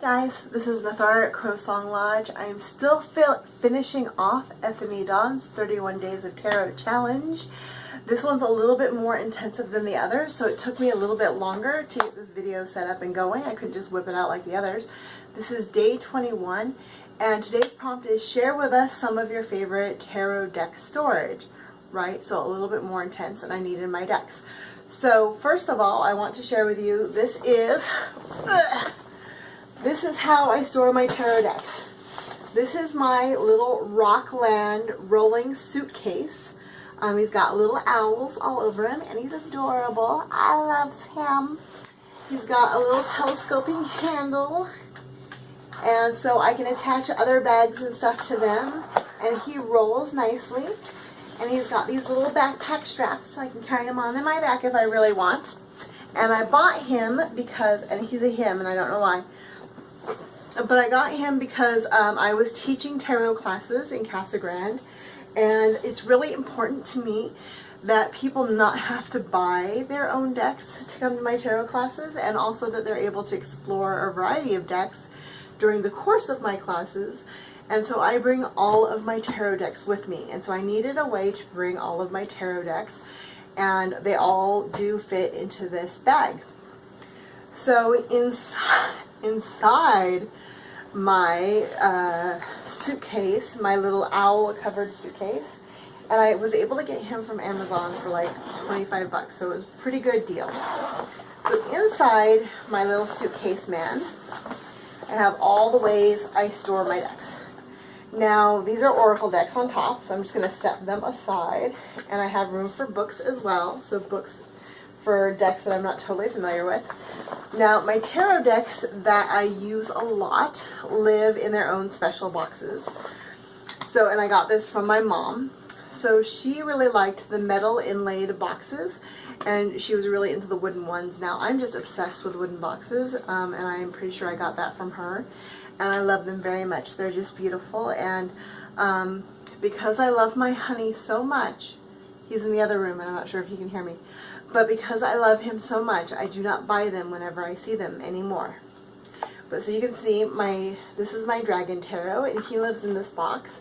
Hey guys, this is Nathar at CrowSong Lodge. I'm still finishing off Ethony Dawn's 31 Days of Tarot Challenge. This one's a little bit more intensive than the others, so it took me a little bit longer to get this video set up and going. I couldn't just whip it out like the others. This is day 21, and today's prompt is share with us some of your favorite tarot deck storage, right? So a little bit more intense than I need in my decks. So first of all, I want to share with you, this is how I store my tarot decks. This is my little Rockland rolling suitcase. He's got little owls all over him, and he's adorable. I love him. He's got a little telescoping handle, and so I can attach other bags and stuff to them, and he rolls nicely. And he's got these little backpack straps, so I can carry him on in my back if I really want. And I bought him because, and he's a him, and I don't know why, but I got him because I was teaching tarot classes in Casa Grande, and it's really important to me that people not have to buy their own decks to come to my tarot classes, and also that they're able to explore a variety of decks during the course of my classes. And so I bring all of my tarot decks with me, and so I needed a way to bring all of my tarot decks, and they all do fit into this bag. So inside my suitcase, my little owl covered suitcase, and I was able to get him from Amazon for like 25 bucks, so it was a pretty good deal. So inside my little suitcase, man, I have all the ways I store my decks. Now, these are oracle decks on top, so I'm just going to set them aside, and I have room for books as well, so books for decks that I'm not totally familiar with. Now, my tarot decks that I use a lot live in their own special boxes. So, and I got this from my mom. So she really liked the metal inlaid boxes, and she was really into the wooden ones. Now, I'm just obsessed with wooden boxes, and I'm pretty sure I got that from her. And I love them very much. They're just beautiful, and because I love my honey so much, he's in the other room, and I'm not sure if he can hear me, but because I love him so much, I do not buy them whenever I see them anymore. But so you can see, this is my dragon tarot, and he lives in this box.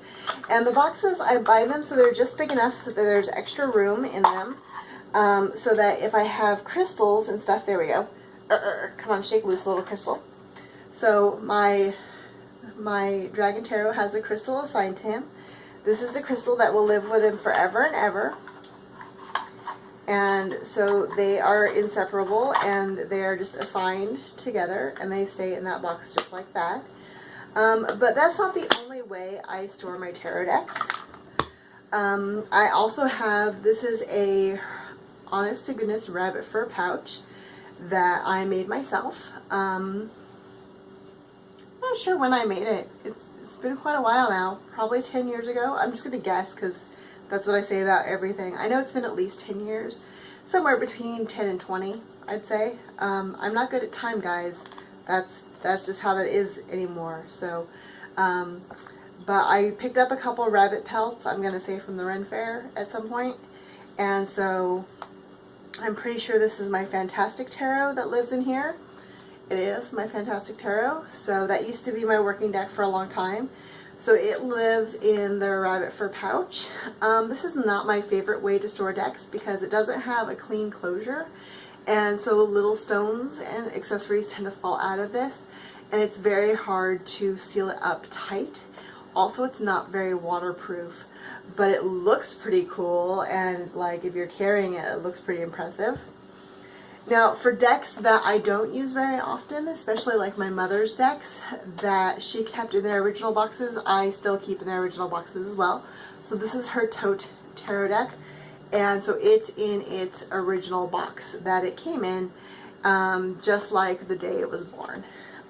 And the boxes, I buy them so they're just big enough so that there's extra room in them, so that if I have crystals and stuff, there we go. Come on, shake loose, little crystal. So my dragon tarot has a crystal assigned to him. This is the crystal that will live with him forever and ever. And so they are inseparable, and they are just assigned together, and they stay in that box just like that. But that's not the only way I store my tarot decks. I also have, this is a honest to goodness rabbit fur pouch that I made myself. I'm not sure when I made it. It's been quite a while now, probably 10 years ago. I'm just going to guess because that's what I say about everything. I know it's been at least 10 years, somewhere between 10 and 20, I'd say. I'm not good at time, guys. That's just how that is anymore. So, but I picked up a couple of rabbit pelts, I'm going to say from the Ren Fair at some point. And so I'm pretty sure this is my Fantastic Tarot that lives in here. It is my Fantastic Tarot. So that used to be my working deck for a long time. So it lives in the rabbit fur pouch. This is not my favorite way to store decks because it doesn't have a clean closure. And so little stones and accessories tend to fall out of this. And it's very hard to seal it up tight. Also, it's not very waterproof. But it looks pretty cool, and like if you're carrying it, it looks pretty impressive. Now, for decks that I don't use very often, especially like my mother's decks that she kept in their original boxes, I still keep in their original boxes as well. So this is her Tote Tarot deck, and so it's in its original box that it came in, just like the day it was born.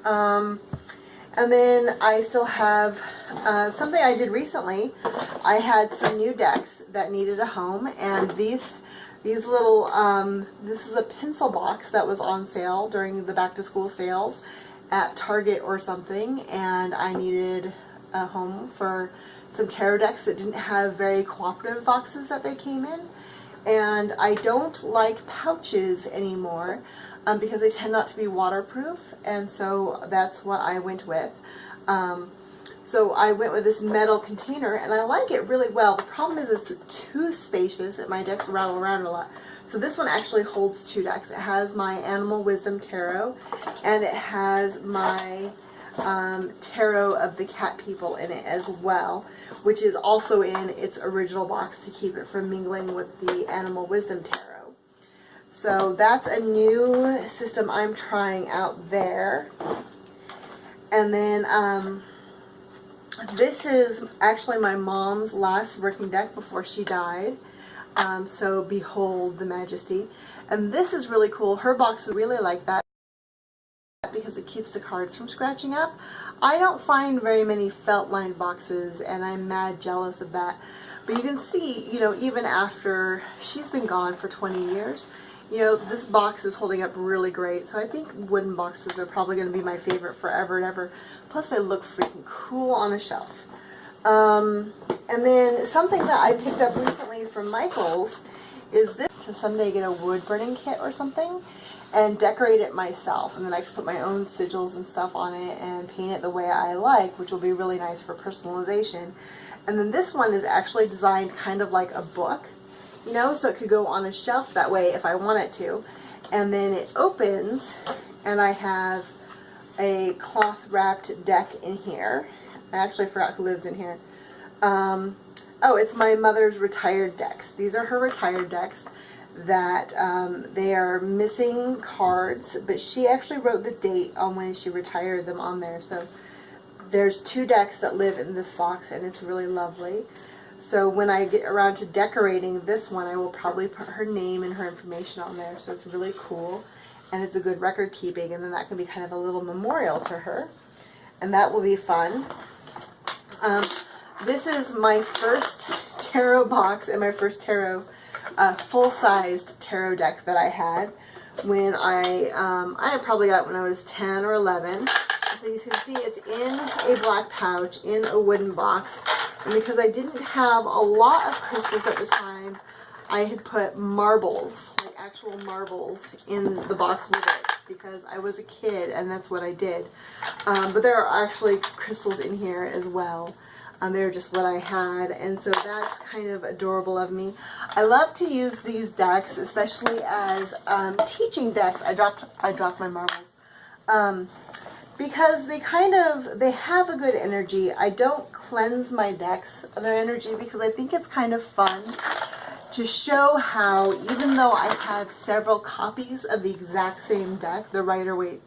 And then I still have something I did recently. I had some new decks that needed a home, and these little, this is a pencil box that was on sale during the back to school sales at Target or something, and I needed a home for some tarot decks that didn't have very cooperative boxes that they came in. And I don't like pouches anymore because they tend not to be waterproof, and so that's what I went with. So I went with this metal container, and I like it really well. The problem is it's too spacious and my decks rattle around a lot. So this one actually holds 2 decks. It has my Animal Wisdom Tarot, and it has my Tarot of the Cat People in it as well, which is also in its original box to keep it from mingling with the Animal Wisdom Tarot. So that's a new system I'm trying out there. And then this is actually my mom's last working deck before she died. So Behold the Majesty. And this is really cool. Her box is really like that because it keeps the cards from scratching up. I don't find very many felt-lined boxes, and I'm mad jealous of that. But you can see, you know, even after she's been gone for 20 years, you know, this box is holding up really great. So I think wooden boxes are probably going to be my favorite forever and ever. Plus they look freaking cool on a shelf. And then something that I picked up recently from Michael's is this, to someday get a wood burning kit or something and decorate it myself, and then I can put my own sigils and stuff on it and paint it the way I like, which will be really nice for personalization. And then this one is actually designed kind of like a book, you know, so it could go on a shelf that way if I want it to. And then it opens, and I have a cloth wrapped deck in here. I actually forgot who lives in here. Oh, it's my mother's retired decks. These are her retired decks that they are missing cards, but she actually wrote the date on when she retired them on there. So there's 2 decks that live in this box, and it's really lovely. So when I get around to decorating this one, I will probably put her name and her information on there. So it's really cool, and it's a good record keeping, and then that can be kind of a little memorial to her, and that will be fun. This is my first tarot box and my first tarot, full-sized tarot deck that I had when I had probably got it when I was 10 or 11. So you can see it's in a black pouch, in a wooden box. And because I didn't have a lot of crystals at the time, I had put marbles, like actual marbles, in the box with it because I was a kid and that's what I did. But there are actually crystals in here as well. They're just what I had, and so that's kind of adorable of me. I love to use these decks, especially as teaching decks. I dropped my marbles. Because they have a good energy. I don't cleanse my decks of their energy because I think it's kind of fun to show how, even though I have several copies of the exact same deck, the rider-waite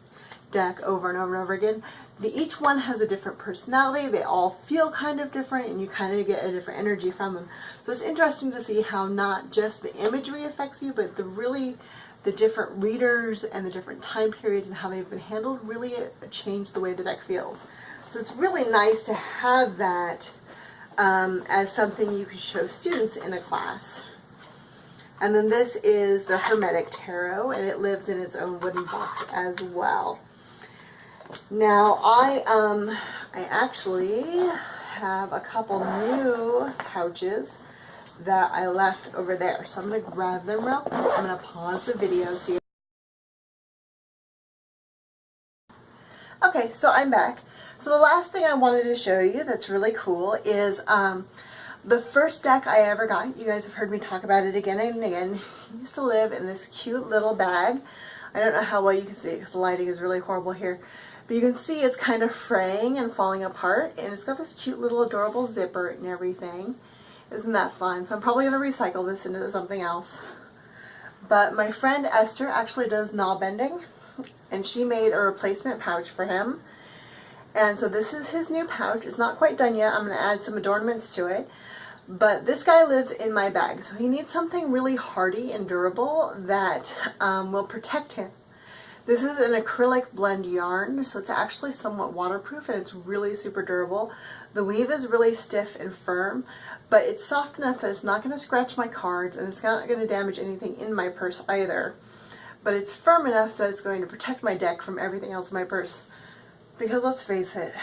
deck, over and over and over again, each one has a different personality. They all feel kind of different, and you kind of get a different energy from them. So it's interesting to see how not just the imagery affects you, but the different readers and the different time periods and how they've been handled really change the way the deck feels. So it's really nice to have that as something you can show students in a class. And then this is the Hermetic Tarot, and it lives in its own wooden box as well. Now I actually have a couple new pouches that I left over there, so I'm going to grab them real quick. I'm going to pause the video so you... Okay, so I'm back. So the last thing I wanted to show you that's really cool is the first deck I ever got. You guys have heard me talk about it again and again. It used to live in this cute little bag. I don't know how well you can see it because the lighting is really horrible here. But you can see it's kind of fraying and falling apart, and it's got this cute little adorable zipper and everything. Isn't that fun? So I'm probably going to recycle this into something else. But my friend Esther actually does knob bending, and she made a replacement pouch for him. And so this is his new pouch. It's not quite done yet. I'm going to add some adornments to it. But this guy lives in my bag, so he needs something really hardy and durable that will protect him. This is an acrylic blend yarn, so it's actually somewhat waterproof, and it's really super durable. The weave is really stiff and firm, but it's soft enough that it's not going to scratch my cards, and it's not going to damage anything in my purse either. But it's firm enough that it's going to protect my deck from everything else in my purse. Because let's face it,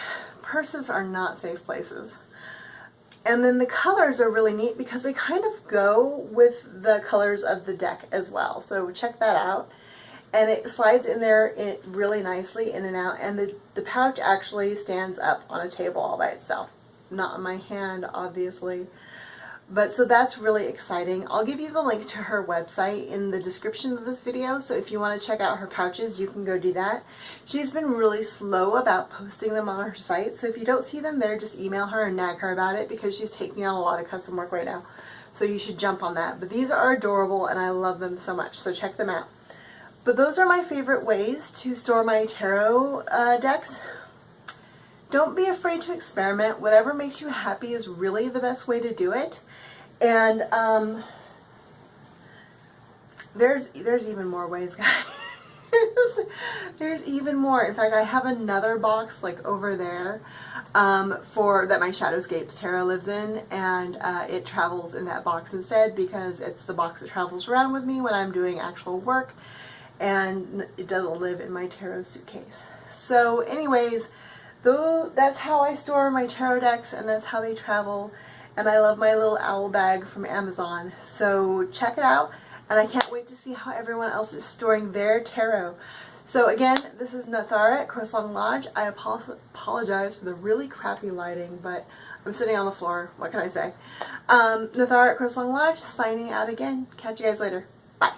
purses are not safe places. And then the colors are really neat because they kind of go with the colors of the deck as well. So check that out. And it slides in there really nicely in and out. And the pouch actually stands up on a table all by itself. Not in my hand, obviously. But so that's really exciting. I'll give you the link to her website in the description of this video. So if you want to check out her pouches, you can go do that. She's been really slow about posting them on her site. So if you don't see them there, just email her and nag her about it because she's taking on a lot of custom work right now. So you should jump on that. But these are adorable and I love them so much. So check them out. But those are my favorite ways to store my tarot decks. Don't be afraid to experiment. Whatever makes you happy is really the best way to do it. And there's even more ways, guys. There's even more. In fact, I have another box like over there that my Shadowscapes tarot lives in, and it travels in that box instead because it's the box that travels around with me when I'm doing actual work, and it doesn't live in my tarot suitcase. So anyways, that's how I store my tarot decks, and that's how they travel. And I love my little owl bag from Amazon. So check it out. And I can't wait to see how everyone else is storing their tarot. So again, this is Nathara at CrowSong Lodge. I apologize for the really crappy lighting, but I'm sitting on the floor. What can I say? Nathara at CrowSong Lodge, signing out again. Catch you guys later. Bye.